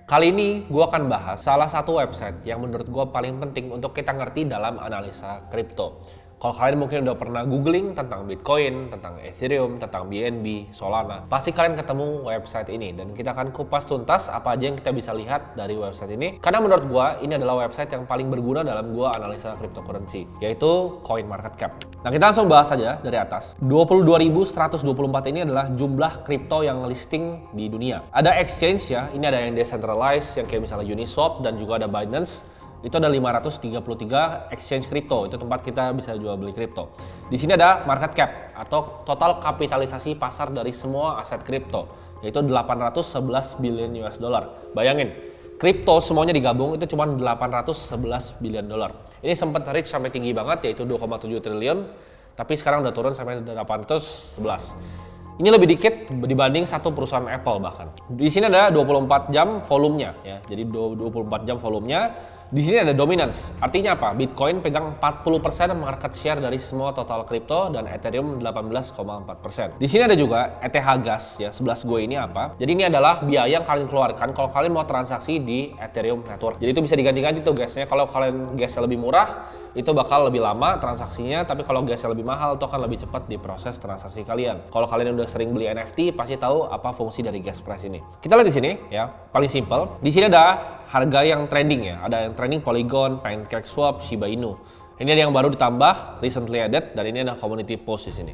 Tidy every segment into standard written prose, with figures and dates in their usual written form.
Kali ini gue akan bahas salah satu website yang menurut gue paling penting untuk kita ngerti dalam analisa kripto. Kalau kalian mungkin udah pernah googling tentang Bitcoin, tentang Ethereum, tentang BNB, Solana, pasti kalian ketemu website ini dan kita akan kupas tuntas apa aja yang kita bisa lihat dari website ini. Karena menurut gue ini adalah website yang paling berguna dalam gue analisa cryptocurrency, yaitu CoinMarketCap. Nah, kita langsung bahas aja dari atas. 22.124 ini adalah jumlah kripto yang listing di dunia. Ada exchange ya, ini ada yang decentralized yang kayak misalnya Uniswap dan juga ada Binance. Itu ada 533 exchange kripto, itu tempat kita bisa jual beli kripto. Di sini ada market cap atau total kapitalisasi pasar dari semua aset kripto, yaitu 811 billion US dollar. Bayangin, kripto semuanya digabung itu cuma 811 billion dollar. Ini sempat reach sampai tinggi banget, yaitu 2,7 triliun, tapi sekarang udah turun sampai 811. Ini lebih dikit dibanding satu perusahaan Apple bahkan. Di sini ada 24 jam volumenya ya. Jadi 24 jam volumenya. Di sini ada dominance. Artinya apa? Bitcoin pegang 40% market share dari semua total kripto dan Ethereum 18,4%. Di sini ada juga ETH gas ya, 11 Go ini apa? Jadi ini adalah biaya yang kalian keluarkan kalau kalian mau transaksi di Ethereum network. Jadi itu bisa diganti-ganti tuh gasnya. Kalau kalian gasnya lebih murah, itu bakal lebih lama transaksinya, tapi kalau gasnya lebih mahal itu akan lebih cepat diproses transaksi kalian. Kalau kalian udah sering beli NFT, pasti tahu apa fungsi dari gas price ini. Kita lihat di sini ya, paling simple. Di sini ada harga yang trending ya, ada yang trending Polygon, PancakeSwap, Shiba Inu. Ini ada yang baru ditambah, recently added, dan ini ada community post di sini.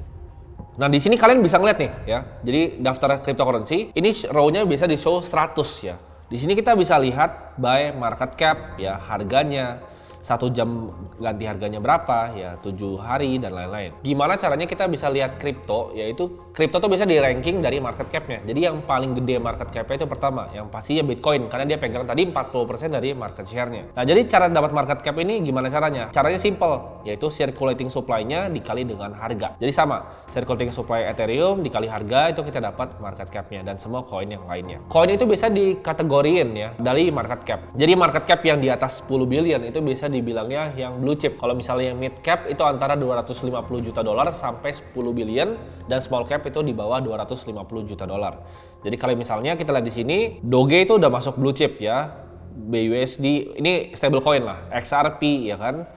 Nah, di sini kalian bisa ngeliat nih ya. Jadi daftar cryptocurrency, ini row-nya bisa di show 100 ya. Di sini kita bisa lihat by market cap ya, harganya, 1 jam ganti harganya berapa ya, 7 hari dan lain-lain. Gimana caranya kita bisa lihat kripto, yaitu kripto tuh bisa di ranking dari market cap-nya. Jadi yang paling gede market cap-nya itu pertama, yang pastinya Bitcoin karena dia pegang tadi 40% dari market share-nya. Nah, jadi cara dapat market cap ini gimana caranya? Caranya simple, yaitu circulating supply-nya dikali dengan harga. Jadi sama, circulating supply Ethereum dikali harga itu kita dapat market cap-nya dan semua koin yang lainnya. Koin itu bisa dikategoriin ya dari market cap. Jadi market cap yang di atas 10 billion itu bisa dibilangnya yang blue chip. Kalau misalnya yang mid cap itu antara 250 juta dolar sampai 10 billion dan small cap itu di bawah 250 juta dolar. Jadi kalau misalnya kita lihat di sini, Doge itu udah masuk blue chip ya. BUSD ini stablecoin lah, XRP ya kan,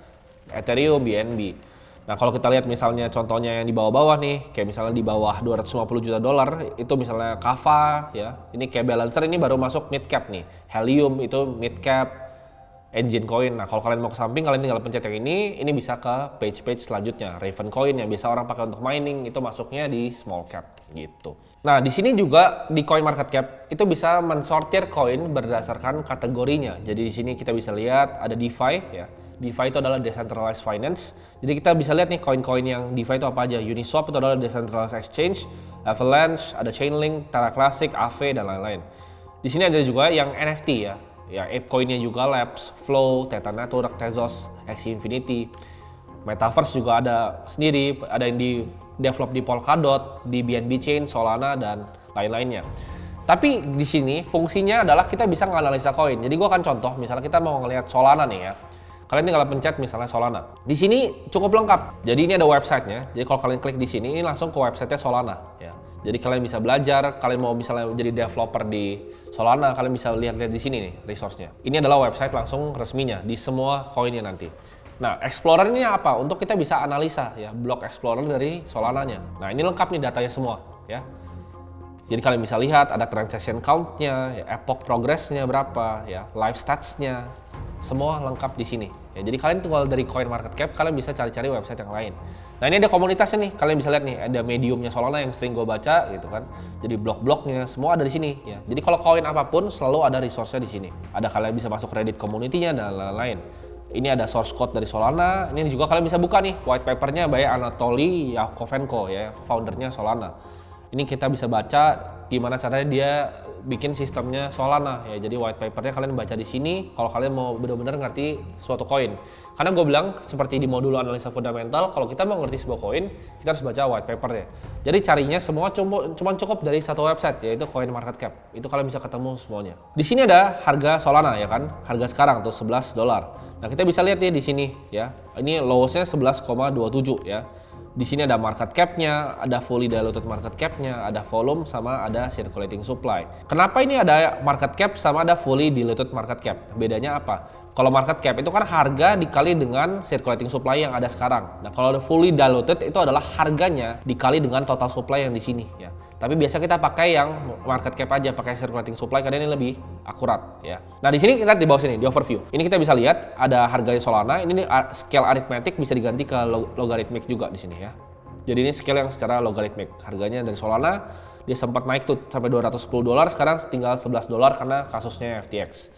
Ethereum, BNB. Nah, kalau kita lihat misalnya contohnya yang di bawah-bawah nih, kayak misalnya di bawah 250 juta dolar, itu misalnya Kava ya. Ini kayak Balancer ini baru masuk mid cap nih. Helium itu mid cap. Engine Coin. Nah, kalau kalian mau ke samping, kalian tinggal pencet yang ini bisa ke page-page selanjutnya. Raven Coin yang biasa orang pakai untuk mining, itu masuknya di small cap gitu. Nah, di sini juga di CoinMarketCap itu bisa mensortir koin berdasarkan kategorinya. Jadi di sini kita bisa lihat ada DeFi ya. DeFi itu adalah decentralized finance. Jadi kita bisa lihat nih koin-koin yang DeFi itu apa aja. Uniswap itu adalah decentralized exchange, Avalanche, ada Chainlink, Terra Classic, Aave dan lain-lain. Di sini ada juga yang NFT ya. Ya, ApeCoin-nya juga Labs, Flow, Theta Network, Tezos, Axie Infinity. Metaverse juga ada sendiri, ada yang di develop di Polkadot, di BNB Chain, Solana dan lain-lainnya. Tapi di sini fungsinya adalah kita bisa menganalisa koin. Jadi gua akan contoh, misalnya kita mau ngelihat Solana nih ya. Kalian tinggal pencet misalnya Solana. Di sini cukup lengkap. Jadi ini ada websitenya. Jadi kalau kalian klik di sini, ini langsung ke websitenya Solana ya. Jadi kalian bisa belajar, kalian mau misalnya jadi developer di Solana, kalian bisa lihat-lihat di sini nih resource-nya. Ini adalah website langsung resminya di semua koinnya nanti. Nah, Explorer ini apa? Untuk kita bisa analisa ya, block Explorer dari Solana-nya. Nah, ini lengkap nih datanya semua ya. Jadi kalian bisa lihat ada transaction count-nya, ya, epoch progress-nya berapa, ya, live stats-nya, semua lengkap di sini. Ya, jadi kalian tinggal dari CoinMarketCap, kalian bisa cari-cari website yang lain. Nah, ini ada komunitasnya nih, kalian bisa lihat nih, ada mediumnya Solana yang sering gue baca gitu kan. Jadi blog-blognya semua ada di sini ya. Jadi kalau koin apapun selalu ada resource-nya di sini. Ada kalian bisa masuk Reddit community-nya dan lain-lain. Ini ada source code dari Solana. Ini juga kalian bisa buka nih white paper-nya by Anatoly Yakovenko ya, foundernya Solana. Ini kita bisa baca gimana caranya dia bikin sistemnya Solana ya. Jadi white papernya kalian baca di sini kalau kalian mau benar-benar ngerti suatu koin. Karena gue bilang seperti di modul analisa fundamental, kalau kita mau ngerti sebuah koin, kita harus baca white papernya. Jadi carinya semua cuma cukup dari satu website, yaitu CoinMarketCap. Itu kalian bisa ketemu semuanya. Di sini ada harga Solana ya kan, harga sekarang tuh $11. Nah, kita bisa lihat ya di sini ya. Ini lowest-nya 11,27 ya. Di sini ada market cap-nya, ada fully diluted market cap-nya, ada volume, sama ada circulating supply. Kenapa ini ada market cap sama ada fully diluted market cap? Bedanya apa? Kalau market cap itu kan harga dikali dengan circulating supply yang ada sekarang. Nah, kalau ada fully diluted itu adalah harganya dikali dengan total supply yang di sini ya. Tapi biasa kita pakai yang market cap aja, pakai circulating supply karena ini lebih akurat ya. Nah, di sini kita di bawah sini di overview. Ini kita bisa lihat ada harganya Solana. Ini scale arithmetic bisa diganti ke logarithmic juga di sini ya. Jadi ini scale yang secara logarithmic. Harganya dari Solana dia sempat naik tuh sampai $210, sekarang tinggal $11 karena kasusnya FTX.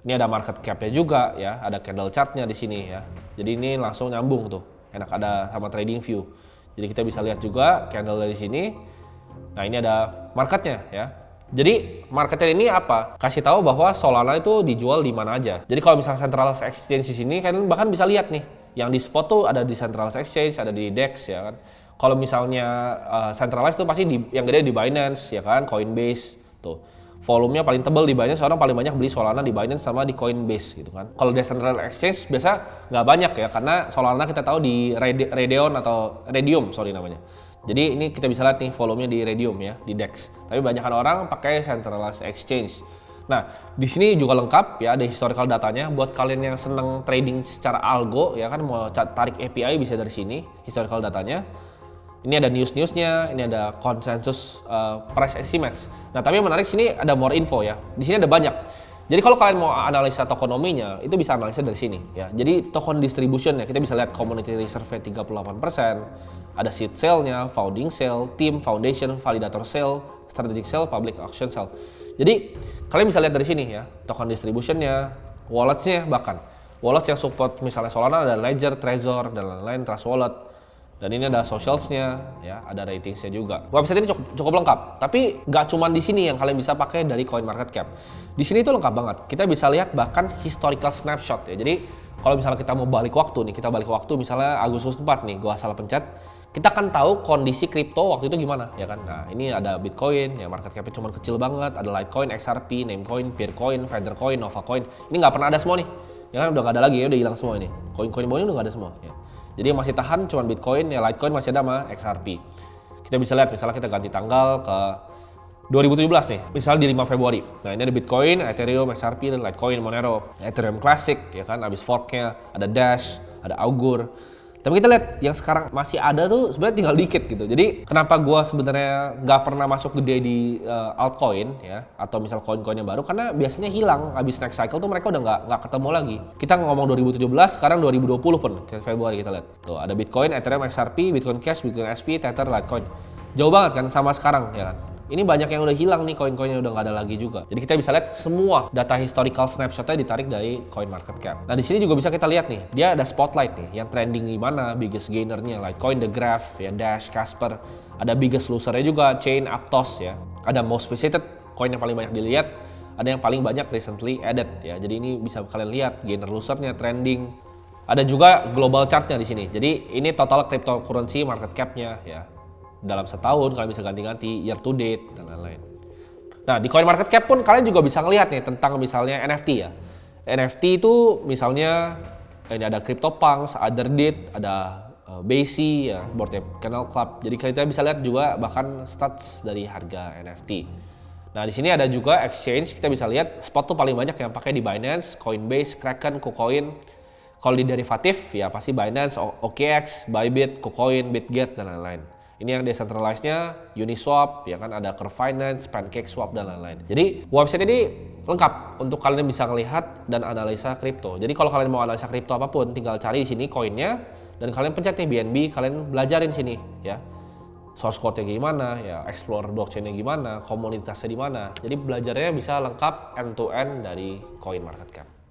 Ini ada market cap-nya juga ya, ada candle chart-nya di sini ya. Jadi ini langsung nyambung tuh. Enak ada sama trading view. Jadi kita bisa lihat juga candle dari sini. Nah, ini ada marketnya ya. Jadi marketnya ini apa? Kasih tahu bahwa Solana itu dijual di mana aja. Jadi kalau misalnya centralized exchange di sini kalian bahkan bisa lihat nih, yang di spot tuh ada di centralized exchange, ada di DEX ya kan. Kalau misalnya centralized tuh pasti yang gede di Binance ya kan, Coinbase tuh. Volumenya paling tebal di Binance, orang paling banyak beli Solana di Binance sama di Coinbase gitu kan. Kalau decentralized exchange biasa nggak banyak ya, karena Solana kita tahu di Redium namanya. Jadi ini kita bisa lihat nih volumenya di Redium ya, di DEX. Tapi banyakan orang pakai centralized exchange. Nah, di sini juga lengkap ya, ada historical datanya buat kalian yang seneng trading secara algo ya kan, mau tarik API bisa dari sini, historical datanya. Ini ada news-newsnya, ini ada konsensus price estimates. Nah, tapi yang menarik sini ada more info ya. Di sini ada banyak. Jadi kalau kalian mau analisa tokenominya, itu bisa analisa dari sini ya. Jadi token distribution ya, kita bisa lihat community reserve 38%, ada seed sale-nya, founding sale, team, foundation, validator sale, strategic sale, public auction sale. Jadi kalian bisa lihat dari sini ya, token distribution-nya, wallets-nya bahkan. Wallets yang support misalnya Solana ada Ledger, Trezor, dan lain-lain, Trust Wallet. Dan ini ada socials-nya, ya, ada ratingsnya juga. Website ini cukup lengkap, tapi nggak cuma di sini yang kalian bisa pakai dari CoinMarketCap. Di sini itu lengkap banget. Kita bisa lihat bahkan historical snapshot ya. Jadi kalau misalnya kita mau balik waktu nih, kita balik waktu misalnya Agustus 4 nih, gua asal pencet, kita akan tahu kondisi kripto waktu itu gimana, ya kan? Nah, ini ada Bitcoin, ya market cap-nya cuma kecil banget, ada Litecoin, XRP, Namecoin, Peercoin, Feathercoin, Novacoin. Ini nggak pernah ada semua nih, ya kan? Udah nggak ada lagi ya, udah hilang semua ini. Koin-koin bawahnya udah nggak ada semua. Ya. Jadi yang masih tahan cuma Bitcoin, ya Litecoin masih ada sama XRP. Kita bisa lihat, misalnya kita ganti tanggal ke 2017 nih, misalnya di 5 Februari. Nah, ini ada Bitcoin, Ethereum, XRP, dan Litecoin, Monero, Ethereum Classic, ya kan? Abis forknya, ada Dash, ada Augur. Tapi kita lihat yang sekarang masih ada tuh sebenarnya tinggal dikit gitu. Jadi kenapa gua sebenarnya nggak pernah masuk gede di altcoin ya, atau misal koin-koin yang baru, karena biasanya hilang habis next cycle tuh mereka udah nggak ketemu lagi. Kita ngomong 2017, sekarang 2020 pun Februari kita lihat. Tuh ada Bitcoin, Ethereum, XRP, Bitcoin Cash, Bitcoin SV, Tether, Litecoin. Jauh banget kan sama sekarang ya kan. Ini banyak yang udah hilang nih, koin-koinnya udah nggak ada lagi juga. Jadi kita bisa lihat semua data historical snapshotnya ditarik dari CoinMarketCap. Nah di sini juga bisa kita lihat nih, dia ada spotlight nih, yang trending di mana, biggest gainernya, Litecoin, The Graph, ya Dash, Casper. Ada biggest losernya juga, Chain, Aptos ya. Ada most visited, coin yang paling banyak dilihat. Ada yang paling banyak recently added ya. Jadi ini bisa kalian lihat gainer losernya, trending. Ada juga global chartnya di sini. Jadi ini total cryptocurrency market cap-nya ya. Dalam setahun kalian bisa ganti-ganti, year to date, dan lain-lain. Nah, di CoinMarketCap pun kalian juga bisa ngelihat nih tentang misalnya NFT ya. NFT itu misalnya ini ada CryptoPunks, Otherdit, ada Basie, ya, Bored Ape Kennel Club. Jadi kita bisa lihat juga bahkan stats dari harga NFT. Nah, di sini ada juga exchange, kita bisa lihat spot tuh paling banyak yang pakai di Binance, Coinbase, Kraken, KuCoin. Kalau di derivatif ya pasti Binance, OKX, Bybit, KuCoin, BitGet, dan lain-lain. Ini yang decentralized-nya, Uniswap, ya kan ada Curve Finance, PancakeSwap, dan lain-lain. Jadi website ini lengkap untuk kalian bisa melihat dan analisa kripto. Jadi kalau kalian mau analisa kripto apapun, tinggal cari di sini koinnya dan kalian pencet nih BNB, kalian belajarin sini, ya. Source code-nya gimana, ya, explore blockchain-nya gimana, komunitasnya di mana. Jadi belajarnya bisa lengkap end to end dari CoinMarketCap.